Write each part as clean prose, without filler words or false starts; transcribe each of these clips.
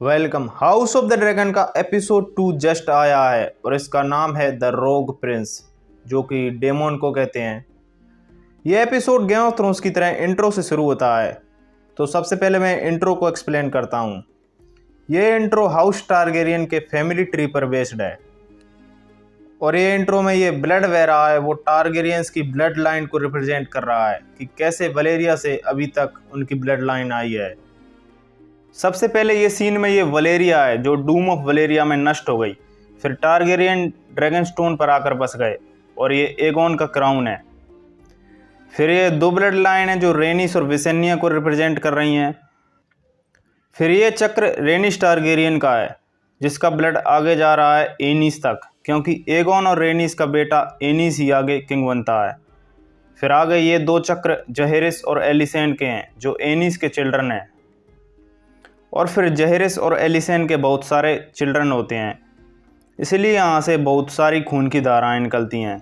Welcome. House of the dragon का episode 2 just आया है और इसका नाम है द रोग प्रिंस, जो कि डेमोन को कहते हैं। यह एपिसोड गेम ऑफ थ्रोन्स की तरह इंट्रो से शुरू होता है। तो सबसे पहले मैं इंट्रो को एक्सप्लेन करता हूँ। यह इंट्रो हाउस टारगेरियन के फैमिली ट्री पर बेस्ड है और ये इंट्रो में ये ब्लड बह रहा है वो टारगेरियंस की ब्लड लाइन को रिप्रेजेंट कर रहा है कि कैसे वलेरिया से अभी तक उनकी ब्लड लाइन आई है। सबसे पहले ये सीन में ये वलेरिया है जो डूम ऑफ वलेरिया में नष्ट हो गई, फिर टारगेरियन ड्रैगन स्टोन पर आकर बस गए और ये एगोन का क्राउन है। फिर ये दो ब्लड लाइन है जो रेनिस और विसेनिया को रिप्रेजेंट कर रही हैं। फिर ये चक्र रेनिस टारगेरियन का है जिसका ब्लड आगे जा रहा है एनिस तक, क्योंकि एगोन और रेनिस का बेटा एनिस ही आगे किंग बनता है। फिर आगे ये दो चक्र जहेरिस और एलिसेंड के हैं जो एनिस के चिल्ड्रन हैं, और फिर जहेरिस और एलिसेन के बहुत सारे चिल्ड्रन होते हैं, इसलिए यहाँ से बहुत सारी खून की धाराएं निकलती हैं।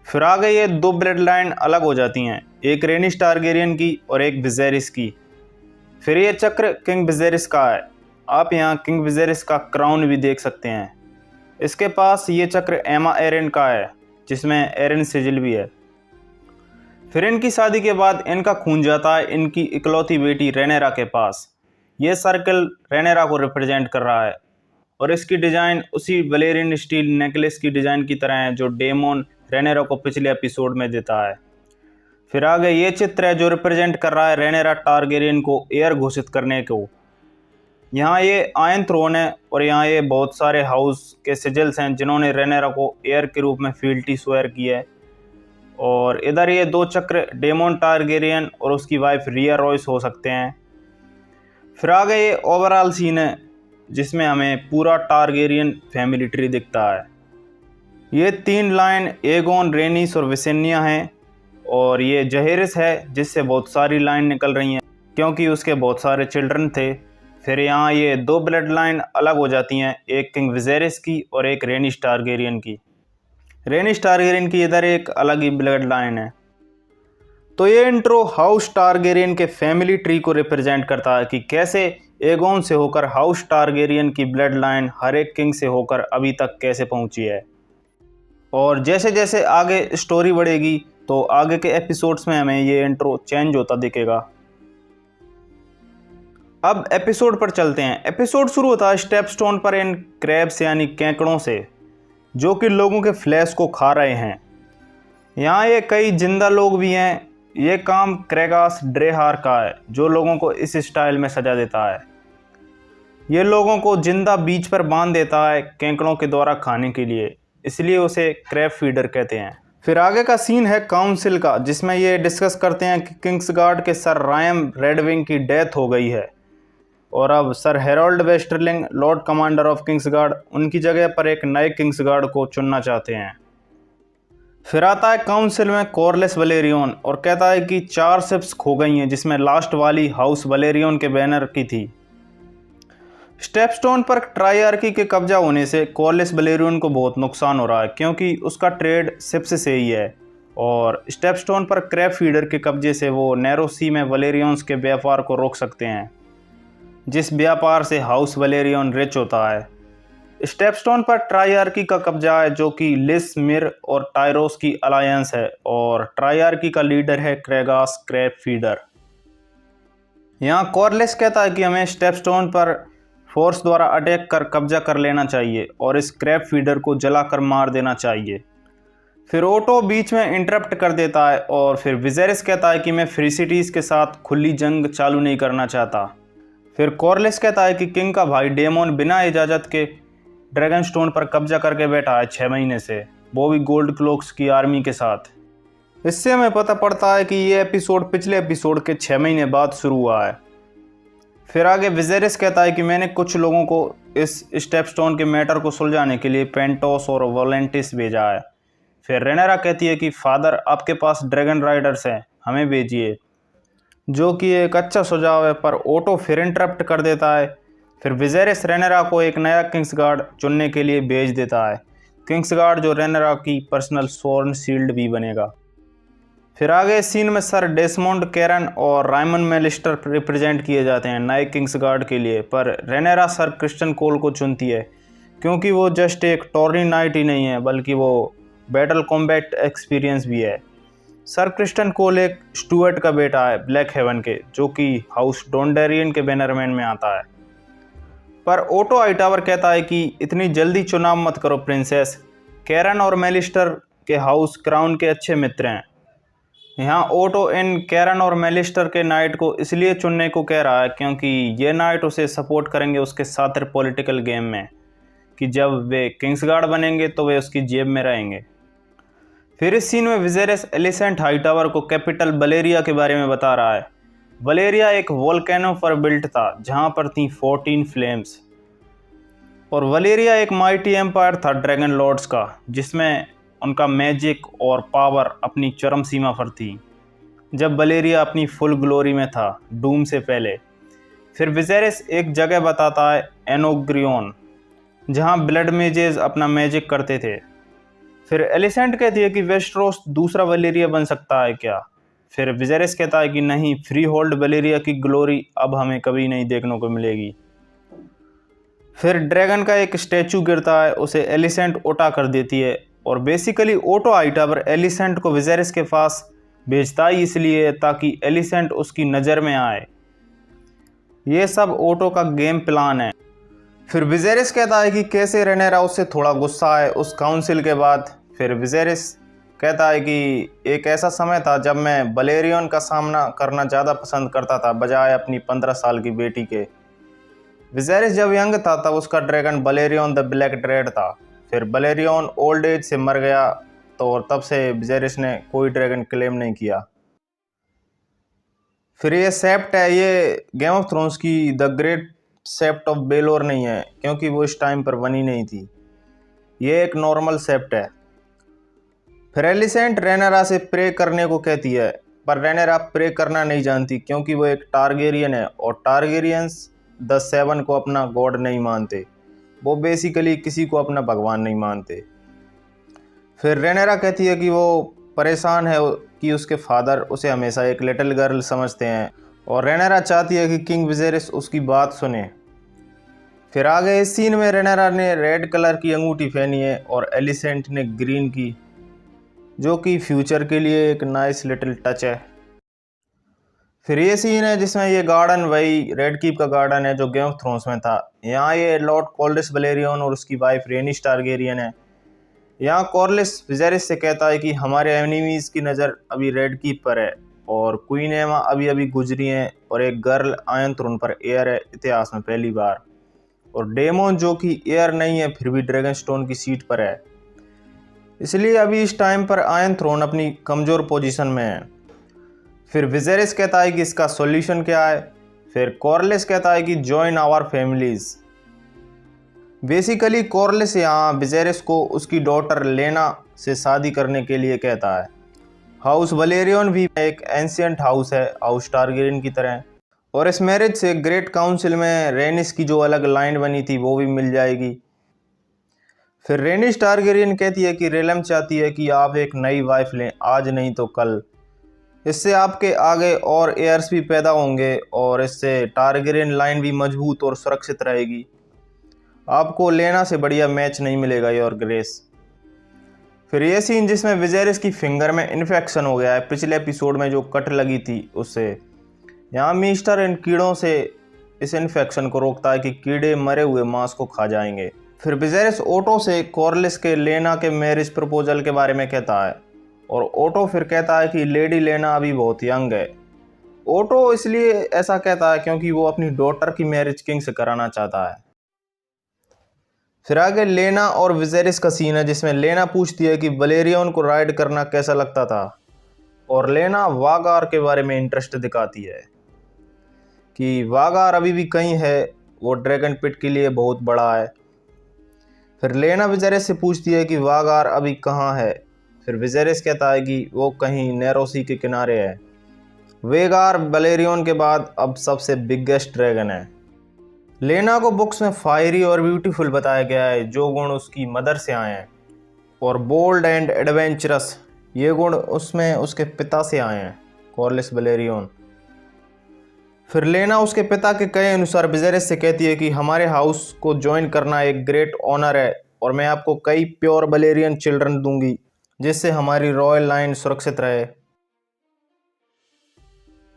फिर आगे ये दो ब्लड लाइन अलग हो जाती हैं, एक रेनिस टारगेरियन की और एक विसेरिस की। फिर ये चक्र किंग विसेरिस का है। आप यहाँ किंग विसेरिस का क्राउन भी देख सकते हैं। इसके पास ये चक्र एमा एरन का है जिसमें एरन सिजिल भी है। फिर इनकी शादी के बाद इनका खून जाता है इनकी इकलौती बेटी रेनेरा के पास। ये सर्कल रेनेरा को रिप्रेजेंट कर रहा है और इसकी डिज़ाइन उसी वलेरियन स्टील नेकलेस की डिज़ाइन की तरह है जो डेमोन रेनेरा को पिछले एपिसोड में देता है। फिर आगे ये चित्र है जो रिप्रेजेंट कर रहा है रेनेरा टारगेरियन को एयर घोषित करने को। यहाँ ये आयरन थ्रोन है और यहाँ ये बहुत सारे हाउस के सिजल्स हैं जिन्होंने रेनेरा को एयर के रूप में फील्टी स्वेयर किया है। और इधर ये दो चक्र डेमोन टारगेरियन और उसकी वाइफ रिया रॉयस हो सकते हैं। फिर आगे ये ओवरऑल सीन है जिसमें हमें पूरा टारगेरियन फैमिली ट्री दिखता है। ये तीन लाइन एगोन, रेनिस और विसेनिया हैं और ये जहेरिस है जिससे बहुत सारी लाइन निकल रही हैं क्योंकि उसके बहुत सारे चिल्ड्रन थे। फिर यहाँ ये दो ब्लड लाइन अलग हो जाती हैं, एक किंग विसेरिस की और एक रेनिस टारगेरियन की। रेनिस टारगेरियन की इधर एक अलग ही ब्लड लाइन है। तो ये इंट्रो हाउस टारगेरियन के फैमिली ट्री को रिप्रेजेंट करता है कि कैसे एगोन से होकर हाउस टारगेरियन की ब्लड लाइन हर एक किंग से होकर अभी तक कैसे पहुंची है। और जैसे जैसे आगे स्टोरी बढ़ेगी तो आगे के एपिसोड्स में हमें ये इंट्रो चेंज होता दिखेगा। अब एपिसोड पर चलते हैं। एपिसोड शुरू होता है स्टेपस्टोन पर इन क्रैब्स यानी केकड़ों से जो कि लोगों के फ्लैश को खा रहे हैं। यहाँ ये कई जिंदा लोग भी हैं। ये काम क्रेगास ड्रेहार का है जो लोगों को इस स्टाइल में सजा देता है। ये लोगों को जिंदा बीच पर बांध देता है केकड़ों के द्वारा खाने के लिए, इसलिए उसे क्रैब फीडर कहते हैं। फिर आगे का सीन है काउंसिल का जिसमें ये डिस्कस करते हैं कि किंग्सगार्ड के सर रायम रेडविंग की डेथ हो गई है और अब sir Harold Westerling lord commander of Kingsguard उनकी जगह पर एक नए किंग्सगार्ड को चुनना चाहते हैं। फिर आता है काउंसिल में कॉर्लिस वलेरियन और कहता है कि 4 शिप्स खो गई हैं जिसमें लास्ट वाली हाउस वलेरियन के बैनर की थी। स्टेपस्टोन पर ट्रायर्की के कब्जा होने से कॉर्लिस वलेरियन को बहुत नुकसान हो रहा है क्योंकि उसका ट्रेड शिप्स से ही है, और स्टेपस्टोन पर क्रैब फीडर के कब्जे से वो नैरो सी में वलेरियंस के व्यापार को रोक सकते हैं जिस व्यापार से हाउस वलेरियन रिच होता है। स्टेपस्टोन पर ट्रायर्की का कब्जा है जो कि लिस, मिर और टायरोस की अलायंस है और ट्रायर्की का लीडर है क्रेगास क्रैब फीडर। यहाँ कॉर्लिस कहता है कि हमें स्टेपस्टोन पर फोर्स द्वारा अटैक कर कब्जा कर लेना चाहिए और इस क्रैब फीडर को जलाकर मार देना चाहिए। फिर ओटो बीच में इंटरप्ट कर देता है और फिर विसेरिस कहता है कि मैं फ्री सिटीज़ के साथ खुली जंग चालू नहीं करना चाहता। फिर कॉर्लिस कहता है कि किंग का भाई डेमोन बिना इजाज़त के ड्रैगन स्टोन पर कब्जा करके बैठा है 6 महीने से, वो भी गोल्ड क्लोक्स की आर्मी के साथ। इससे हमें पता पड़ता है कि ये एपिसोड पिछले एपिसोड के 6 महीने बाद शुरू हुआ है। फिर आगे विसेरिस कहता है कि मैंने कुछ लोगों को इस स्टेपस्टोन के मैटर को सुलझाने के लिए पेंटोस और वोलेंटिस भेजा है। फिर रेनेरा कहती है कि फादर आपके पास ड्रैगन राइडर्स हैं, हमें भेजिए, जो कि एक अच्छा सुझाव है, पर ओटो फिर इंटरप्ट कर देता है। फिर विसेरिस रेनेरा को एक नया किंग्सगार्ड चुनने के लिए भेज देता है, किंग्सगार्ड जो रेनेरा की पर्सनल स्वॉर्न शील्ड भी बनेगा। फिर आगे इस सीन में सर डेसमोंड कैरन और रायमन मेलिस्टर रिप्रेजेंट किए जाते हैं नए किंग्स गार्ड के लिए, पर रेनेरा सर क्रिस्टन कोल को चुनती है क्योंकि वो जस्ट एक टॉर्नी नाइट ही नहीं है बल्कि वो बैटल कॉम्बैट एक्सपीरियंस भी है। सर क्रिस्टन कोल एक स्टुअर्ट का बेटा है ब्लैक हेवन के, जो कि हाउस डोंडेरियन के बैनरमैन में आता है। पर ओटो हाईटावर कहता है कि इतनी जल्दी चुनाव मत करो प्रिंसेस, कैरन और मेलिस्टर के हाउस क्राउन के अच्छे मित्र हैं। यहाँ ओटो इन कैरन और मेलिस्टर के नाइट को इसलिए चुनने को कह रहा है क्योंकि ये नाइट उसे सपोर्ट करेंगे उसके साथ पॉलिटिकल गेम में, कि जब वे किंग्सगार्ड बनेंगे तो वे उसकी जेब में रहेंगे। फिर इस सीन में विजेरिस एलिसेंट हाईटावर को कैपिटल वलेरिया के बारे में बता रहा है। वलेरिया एक वोल्केनो पर बिल्ट था जहाँ पर थी 14 फ्लेम्स, और वलेरिया एक माइटी एम्पायर था ड्रैगन लॉर्ड्स का, जिसमें उनका मैजिक और पावर अपनी चरम सीमा पर थी जब वलेरिया अपनी फुल ग्लोरी में था डूम से पहले। फिर विजेरिस एक जगह बताता है एनोग्रियन, जहाँ ब्लड मेजेस अपना मैजिक करते थे। फिर एलिसेंट कहती है कि वेस्टरोस दूसरा वलेरिया बन सकता है क्या। फिर विजेरिस कहता है कि नहीं, फ्री होल्ड वलेरिया की ग्लोरी अब हमें कभी नहीं देखने को मिलेगी। फिर ड्रैगन का एक स्टैचू गिरता है, उसे एलिसेंट उठा कर देती है, और बेसिकली ओटो हाईटावर एलिसेंट को विजेरिस के पास भेजता ही इसलिए ताकि एलिसेंट उसकी नज़र में आए। ये सब ओटो का गेम प्लान है। फिर विजेरिस कहता है कि कैसे रेनेरा उससे थोड़ा गुस्सा है उस काउंसिल के बाद। फिर विजेरिस कहता है कि एक ऐसा समय था जब मैं वलेरियन का सामना करना ज़्यादा पसंद करता था बजाय अपनी 15 साल की बेटी के। विजेरिस जब यंग था तब उसका dragon Valerian the black dread था। फिर वलेरियन ओल्ड एज से मर गया, तो तब से विजेरिस ने कोई ड्रैगन क्लेम नहीं किया। फिर ये सेप्ट है, ये गेम ऑफ थ्रोन्स की द ग्रेट सेप्ट ऑफ बेलोर नहीं है क्योंकि वो इस टाइम पर बनी नहीं थी, ये एक नॉर्मल सेप्ट है। फिर एलिसेंट रेनेरा से प्रे करने को कहती है, पर रेनेरा प्रे करना नहीं जानती क्योंकि वो एक टारगेरियन है और टारगेरियंस द सेवन को अपना गॉड नहीं मानते, वो बेसिकली किसी को अपना भगवान नहीं मानते। फिर रेनेरा कहती है कि वो परेशान है कि उसके फादर उसे हमेशा एक लिटिल गर्ल समझते हैं, और रेनेरा चाहती है कि किंग विजेरिस उसकी बात सुने। फिर आगे इस सीन में रेनेरा ने रेड कलर की अंगूठी पहनी है और एलिसेंट ने ग्रीन की, जो कि फ्यूचर के लिए एक नाइस लिटिल टच है। फिर ये सीन है जिसमें ये गार्डन वही रेड कीप का गार्डन है जो गेम ऑफ थ्रोन्स में था। यहाँ ये लॉर्ड कॉर्लिस वलेरियन और उसकी वाइफ रेनिस टारगेरियन है। यहाँ कॉर्लिस विजेरिस से कहता है कि हमारे एनिमीज की नज़र अभी रेड कीप पर है और क्वीन एमा अभी अभी गुजरी हैं और एक गर्ल आयरन थ्रोन पर एयर है इतिहास में पहली बार, और डेमोन जो कि एयर नहीं है फिर भी ड्रैगन स्टोन की सीट पर है, इसलिए अभी इस टाइम पर आयरन थ्रोन अपनी कमज़ोर पोजीशन में है। फिर विजेरिस कहता है कि इसका सॉल्यूशन क्या है। फिर कॉर्लिस कहता है कि join our families. Basically Corlys यहाँ विजेरिस को उसकी डॉटर लेना से शादी करने के लिए कहता है। हाउस वलेरियन भी एक एंशियंट हाउस है हाउस टारगेरियन की तरह, और इस मैरिज से ग्रेट काउंसिल में रेनिस की जो अलग लाइन बनी थी वो भी मिल जाएगी। फिर रेनिस टारगेरियन कहती है कि रेलम चाहती है कि आप एक नई वाइफ लें, आज नहीं तो कल, इससे आपके आगे और एयर्स भी पैदा होंगे और इससे टारगेरियन लाइन भी मजबूत और सुरक्षित रहेगी। आपको लेना से बढ़िया मैच नहीं मिलेगा योर ग्रेस। फिर ये सीन जिसमें विजेरिस की फिंगर में इन्फेक्शन हो गया है पिछले एपिसोड में जो कट लगी थी उससे, यहाँ मिस्टर इन कीड़ों से इस इन्फेक्शन को रोकता है कि कीड़े मरे हुए मांस को खा जाएंगे। फिर विजेरिस ओटो से कॉर्लिस के लेना के मैरिज प्रपोजल के बारे में कहता है, और ओटो फिर कहता है कि लेडी लेना अभी बहुत यंग है। ओटो इसलिए ऐसा कहता है क्योंकि वो अपनी डॉटर की मैरिज किंग से कराना चाहता है। फिर आगे लेना और विजेरिस का सीन है जिसमें लेना पूछती है कि वलेरियन को राइड करना कैसा लगता था, और लेना वागार के बारे में इंटरेस्ट दिखाती है कि वागार अभी भी कहीं है, वो ड्रैगन पिट के लिए बहुत बड़ा है। फिर लेना विजेरिस से पूछती है कि वागार अभी कहाँ है। फिर विजेरिस कहता है कि वो कहीं नैरोसी के किनारे है। वेगार वलेरियन के बाद अब सबसे बिगेस्ट ड्रैगन है। लेना को बुक्स में फायरी और ब्यूटीफुल बताया गया है, जो गुण उसकी मदर से आए हैं, और बोल्ड एंड एडवेंचरस ये गुण उसमें उसके पिता से आए हैं, कॉर्लिस वैलेरियन। फिर लेना उसके पिता के कहे अनुसार विजेरिस से कहती है कि हमारे हाउस को ज्वाइन करना एक ग्रेट ऑनर है और मैं आपको कई प्योर वैलेरियन चिल्ड्रन दूंगी जिससे हमारी रॉयल लाइन सुरक्षित रहे।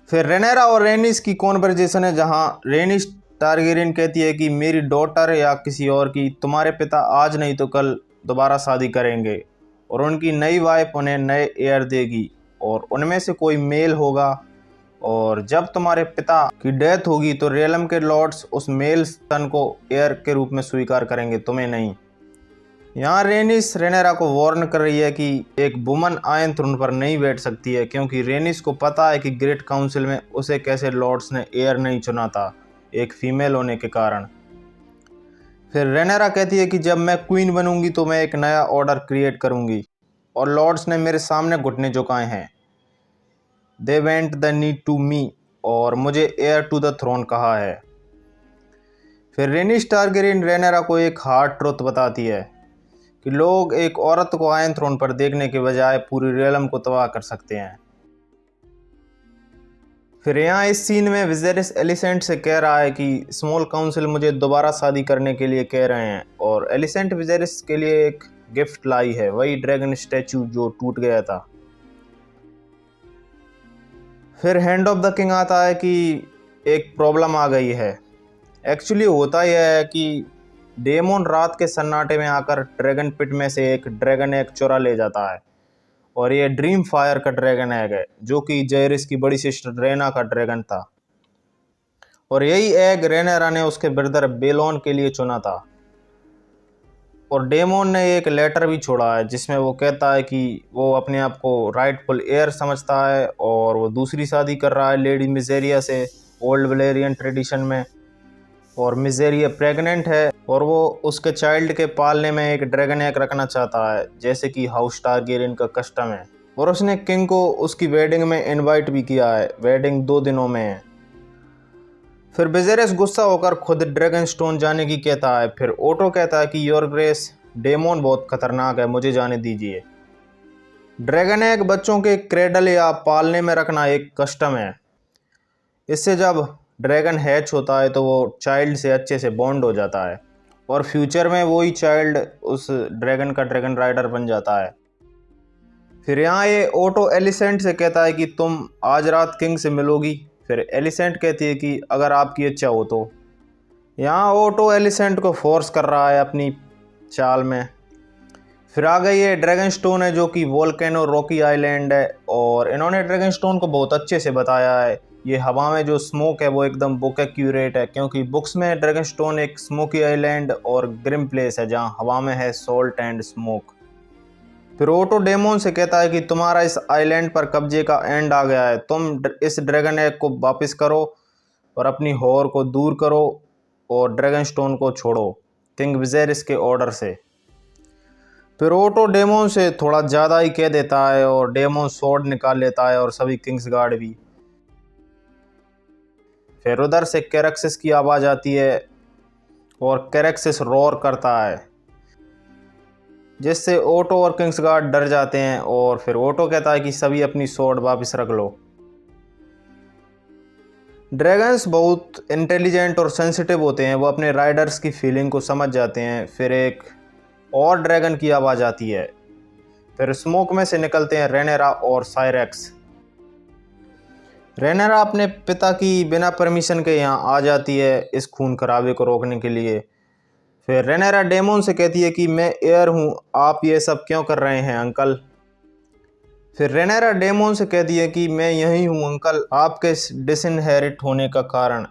फिर रेनेरा और रेनिस की कॉन्वर्जेशन है जहां रेनिस टारगेरियन कहती है कि मेरी डॉटर या किसी और की तुम्हारे पिता आज नहीं तो कल दोबारा शादी करेंगे और उनकी नई वाइफ उन्हें नए एयर देगी और उनमें से कोई मेल होगा और जब तुम्हारे पिता की डेथ होगी तो रियलम के लॉर्ड्स उस मेल सन को एयर के रूप में स्वीकार करेंगे, तुम्हें नहीं। यहाँ रेनिस रेनेरा को वार्न कर रही है कि एक वुमन आयन थ्रोन पर नहीं बैठ सकती है क्योंकि रेनिस को पता है कि ग्रेट काउंसिल में उसे कैसे लॉर्ड्स ने एयर नहीं चुना था एक फीमेल होने के कारण। फिर रेनेरा कहती है कि जब मैं क्वीन बनूंगी तो मैं एक नया ऑर्डर क्रिएट करूंगी और लॉर्ड्स ने मेरे सामने घुटने झुकाए हैं, they went the knee to me और मुझे एयर टू द थ्रोन कहा है। फिर रेनिस टारगेरियन रेनेरा को एक हार्ड ट्रुथ बताती है कि लोग एक औरत को आयरन थ्रोन पर देखने के बजाय पूरी रियलम को तबाह कर सकते हैं। फिर यहाँ इस सीन में विजेरिस एलिसेंट से कह रहा है कि स्मॉल काउंसिल मुझे दोबारा शादी करने के लिए कह रहे हैं और एलिसेंट विजेरिस के लिए एक गिफ्ट लाई है, वही ड्रैगन स्टैचू जो टूट गया था। फिर हैंड ऑफ द किंग आता है कि एक प्रॉब्लम आ गई है। एक्चुअली होता यह है कि डेमोन रात के सन्नाटे में आकर ड्रैगन पिट में से एक ड्रैगन एग चुरा ले जाता है और ये ड्रीम फायर का ड्रैगन एग है जो कि जैरिस की बड़ी सिस्टर रेना का ड्रैगन था और यही एग रेनेरा ने उसके ब्रदर बेलोन के लिए चुना था। और डेमोन ने एक लेटर भी छोड़ा है जिसमें वो कहता है कि वो अपने आप को राइटफुल एयर समझता है और वो दूसरी शादी कर रहा है लेडी मिजेरिया से ओल्ड वैलेरियन ट्रेडिशन में, और मिजेरिया प्रेग्नेंट है और वो उसके चाइल्ड के पालने में एक ड्रैगन एग रखना चाहता है जैसे कि हाउस टारगेरियन का कस्टम है। और उसने किंग को उसकी वेडिंग में इनवाइट भी किया है, वेडिंग 2 दिनों में है। फिर विजेरिस गुस्सा होकर खुद ड्रैगन स्टोन जाने की कहता है। फिर ओटो कहता है कि योर ग्रेस डेमोन बहुत खतरनाक है, मुझे जाने दीजिए। ड्रैगन एग बच्चों के क्रेडल या पालने में रखना एक कस्टम है, इससे जब ड्रैगन हैच होता है तो वो चाइल्ड से अच्छे से बॉन्ड हो जाता है और फ्यूचर में वही चाइल्ड उस ड्रैगन का ड्रैगन राइडर बन जाता है। फिर यहाँ ये ओटो एलिसेंट से कहता है कि तुम आज रात किंग से मिलोगी। फिर एलिसेंट कहती है कि अगर आपकी इच्छा हो तो। यहाँ ओटो एलिसेंट को फोर्स कर रहा है अपनी चाल में। फिर आ गई ये ड्रैगन स्टोन है जो कि वोल्केनो रॉकी आइलैंड है और इन्होंने ड्रैगन स्टोन को बहुत अच्छे से बताया है। ये हवा में जो स्मोक है वो एकदम बुक एक्यूरेट है क्योंकि बुक्स में ड्रैगन स्टोन एक स्मोकी आइलैंड और ग्रिम प्लेस है जहाँ हवा में है सॉल्ट एंड स्मोक। फिर ओटो डेमोन से कहता है कि तुम्हारा इस आइलैंड पर कब्जे का एंड आ गया है, तुम इस ड्रैगन एग को वापस करो और अपनी होर को दूर करो और ड्रैगन स्टोन को छोड़ो किंग विजेरिस के ऑर्डर से। फिर ओटो डेमोन से थोड़ा ज़्यादा ही कह देता है और डेमोन स्वॉर्ड निकाल लेता है और सभी किंग्स गार्ड भी। फिर उधर से कैरेक्सिस की आवाज़ आती है और कैरेक्सिस रोर करता है जिससे ओटो और किंग्स गार्ड डर जाते हैं और फिर ओटो कहता है कि सभी अपनी स्वॉर्ड वापस रख लो। ड्रैगन्स बहुत इंटेलिजेंट और सेंसिटिव होते हैं, वो अपने राइडर्स की फीलिंग को समझ जाते हैं। फिर एक और ड्रैगन की आवाज़ आती है। फिर स्मोक में से निकलते हैं रेनेरा और साइरेक्स। रेनेरा अपने पिता की बिना परमिशन के यहाँ आ जाती है इस खून खराबे को रोकने के लिए। फिर रेनेरा डेमोन से कहती है कि मैं एयर हूँ, आप ये सब क्यों कर रहे हैं अंकल। फिर रेनेरा डेमोन से कहती है कि मैं यही हूँ अंकल, आपके डिसइनहेरिट होने का कारण।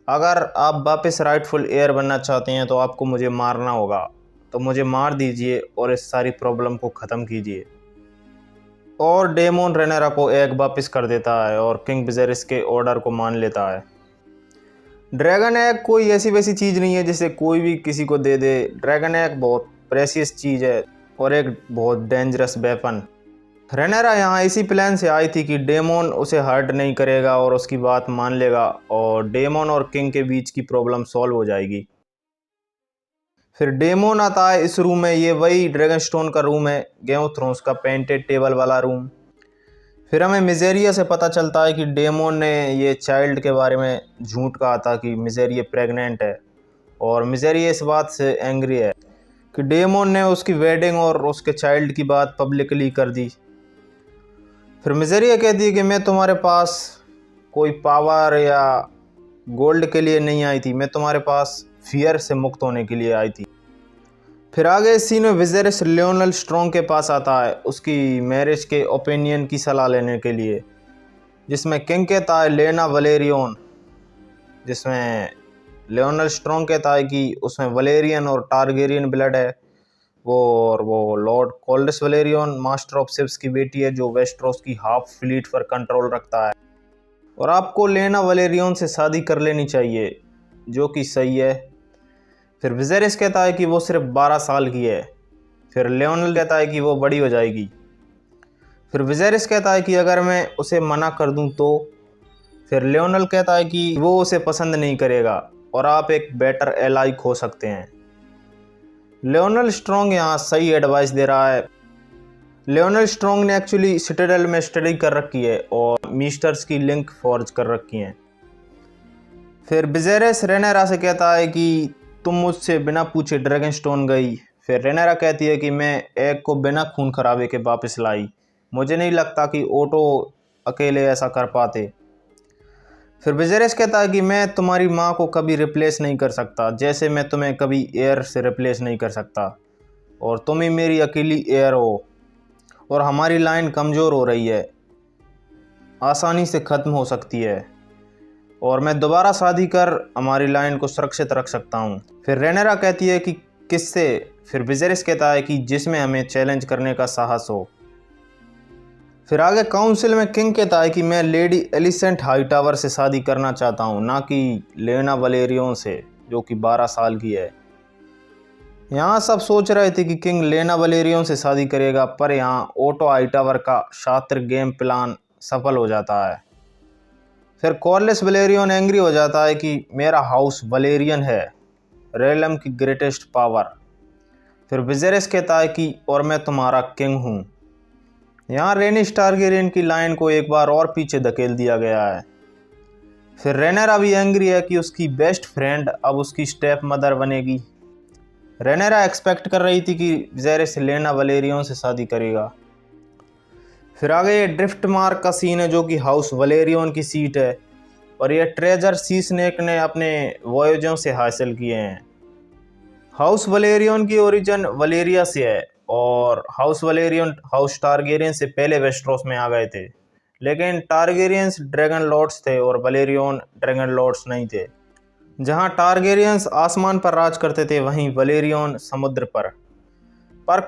अगर आप वापस राइटफुल एयर बनना चाहते हैं तो आपको मुझे मारना होगा, तो मुझे मार दीजिए और इस सारी प्रॉब्लम को ख़त्म कीजिए। और डेमोन रेनेरा को एग वापस कर देता है और किंग विजेरिस के ऑर्डर को मान लेता है। ड्रैगन एग कोई ऐसी वैसी चीज़ नहीं है जिसे कोई भी किसी को दे दे। ड्रैगन एग बहुत प्रेशियस चीज़ है और एक बहुत डेंजरस वेपन। रेनेरा यहाँ इसी प्लान से आई थी कि डेमोन उसे हर्ट नहीं करेगा और उसकी बात मान लेगा और डेमोन और किंग के बीच की प्रॉब्लम सॉल्व हो जाएगी। फिर डेमोन आता है इस रूम में, ये वही ड्रैगन स्टोन का रूम है, गेम ऑफ थ्रोन्स का पेंटेड टेबल वाला रूम। फिर हमें मिजेरिया से पता चलता है कि डेमोन ने ये चाइल्ड के बारे में झूठ कहा था कि मिजेरिया प्रेग्नेंट है, और मिजेरिया इस बात से एंग्री है कि डेमोन ने उसकी वेडिंग और उसके चाइल्ड की बात पब्लिकली कर दी। फिर मिजेरिया कहती है कि मैं तुम्हारे पास कोई पावर या गोल्ड के लिए नहीं आई थी, मैं तुम्हारे पास फियर से मुक्त होने के लिए आई थी। फिर आगे इस सीन में विजेरिस लियोनल स्ट्रॉन्ग के पास आता है उसकी मैरिज के ओपिनियन की सलाह लेने के लिए, जिसमें किंग कहता है लेना वलेरियन, जिसमें लियोनल स्ट्रॉन्ग कहता है कि उसमें वलेरियन और टारगेरियन ब्लड है, वो lord Corlys Velaryon master of ships की बेटी है जो वेस्टरोस की हाफ फ्लीट पर कंट्रोल रखता है, और आपको लेना वलेरियन से शादी कर लेनी चाहिए, जो कि सही है। फिर विजेरिस कहता है कि वो सिर्फ 12 साल की है। फिर लियोनल कहता है कि वो बड़ी हो जाएगी। फिर विजेरिस कहता है कि अगर मैं उसे मना कर दूं तो। फिर लियोनल कहता है कि वो उसे पसंद नहीं करेगा और आप एक बेटर एलाई खो सकते हैं। लियोनल स्ट्रॉन्ग यहाँ सही एडवाइस दे रहा है। लियोनल स्ट्रॉन्ग ने एक्चुअली सिटाडेल में स्टडी कर रखी है और मीस्टर्स की लिंक फॉर्ज कर रखी हैं। फिर विजेरिस रेनेरा से कहता है कि तुम मुझसे बिना पूछे ड्रैगन स्टोन गई। फिर रेनेरा कहती है कि मैं एग को बिना खून खराबे के वापस लाई, मुझे नहीं लगता कि ओटो अकेले ऐसा कर पाते। फिर विजेरिस कहता है कि मैं तुम्हारी माँ को कभी रिप्लेस नहीं कर सकता, जैसे मैं तुम्हें कभी एयर से रिप्लेस नहीं कर सकता, और तुम ही मेरी अकेली एयर हो, और हमारी लाइन कमज़ोर हो रही है, आसानी से ख़त्म हो सकती है, और मैं दोबारा शादी कर हमारी लाइन को सुरक्षित रख सकता हूँ। फिर रेनेरा कहती है कि किससे। फिर विजेरिस कहता है कि जिसमें हमें चैलेंज करने का साहस हो। फिर आगे काउंसिल में किंग कहता है कि मैं लेडी एलिसेंट हाईटावर से शादी करना चाहता हूँ, ना कि लेना वलेरियन से जो कि 12 साल की है। यहाँ सब सोच रहे थे कि किंग लेना वलेरियन से शादी करेगा, पर यहाँ ओटो हाईटावर का शातिर गेम प्लान सफल हो जाता है। फिर कॉर्लिस वलेरियन एंग्री हो जाता है कि मेरा हाउस वलेरियन है, रेलम की ग्रेटेस्ट पावर। फिर विजेरिस कहता है कि और मैं तुम्हारा किंग हूँ। यहाँ रेनिस टारगेरियन की लाइन को एक बार और पीछे धकेल दिया गया है। फिर रेनेरा भी एंग्री है कि उसकी बेस्ट फ्रेंड अब उसकी स्टेप मदर बनेगी। रेनेरा एक्सपेक्ट कर रही थी कि विजेरिस लेना वलेरियन से शादी करेगा। फिर आगे ये ड्रिफ्ट मार्क का सीन है जो कि हाउस वलेरियन की सीट है, और ये ट्रेजर सी स्नेक ने अपने वॉयजों से हासिल किए हैं। हाउस वलेरियन की ओरिजिन वलेरिया से है, और हाउस वलेरियन हाउस टारगेरियन से पहले वेस्टरोस में आ गए थे, लेकिन टारगेरियंस ड्रैगन लॉर्ड्स थे और वलेरियन ड्रैगन लॉर्ड्स नहीं थे। जहां टारगेरियंस आसमान पर राज करते थे, वहीं वलेरियन समुद्र पर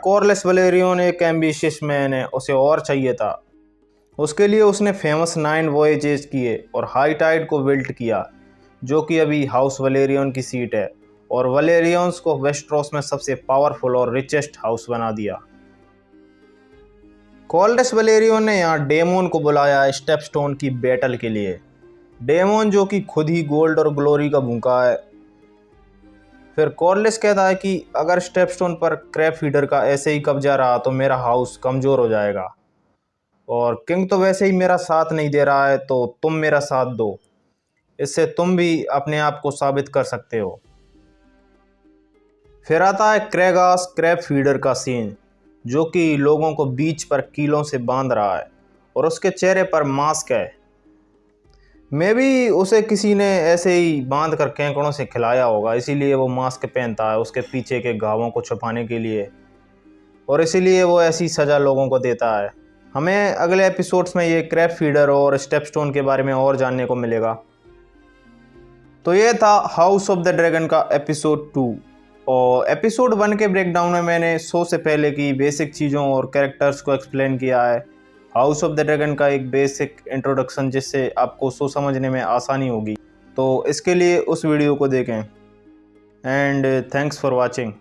कॉर्लिस वलेरियन एक एम्बिशियस मैन है, उसे और चाहिए था। उसके लिए उसने फेमस 9 वॉयजेस किए और हाई टाइड को बिल्ट किया, जो कि अभी हाउस वलेरियन की सीट है, और वलेरियंस को वेस्टरोस में सबसे पावरफुल और रिचेस्ट हाउस बना दिया। कॉर्लिस वलेरियन ने यहाँ डेमोन को बुलाया स्टेपस्टोन की बैटल के लिए। डेमोन जो कि खुद ही गोल्ड और ग्लोरी का भूखा है। फिर कॉर्लिस कहता है कि अगर स्टेपस्टोन पर क्रैब फीडर का ऐसे ही कब्जा रहा तो मेरा हाउस कमज़ोर हो जाएगा, और किंग तो वैसे ही मेरा साथ नहीं दे रहा है, तो तुम मेरा साथ दो, इससे तुम भी अपने आप को साबित कर सकते हो। फिर आता है क्रेगास क्रैब फीडर का सीन, जो कि लोगों को बीच पर कीलों से बांध रहा है और उसके चेहरे पर मास्क है। मे भी उसे किसी ने ऐसे ही बांध कर केकड़ों से खिलाया होगा, इसीलिए वो मास्क पहनता है उसके पीछे के घावों को छुपाने के लिए, और इसीलिए वो ऐसी सज़ा लोगों को देता है। हमें अगले एपिसोड्स में ये क्रैब फीडर और स्टेपस्टोन के बारे में और जानने को मिलेगा। तो ये था हाउस ऑफ द ड्रैगन का एपिसोड 2, और एपिसोड 1 के ब्रेकडाउन में मैंने शो से पहले की बेसिक चीज़ों और कैरेक्टर्स को एक्सप्लेन किया है। हाउस ऑफ द ड्रैगन का एक बेसिक इंट्रोडक्शन, जिससे आपको शो समझने में आसानी होगी, तो इसके लिए उस वीडियो को देखें। And thanks for watching.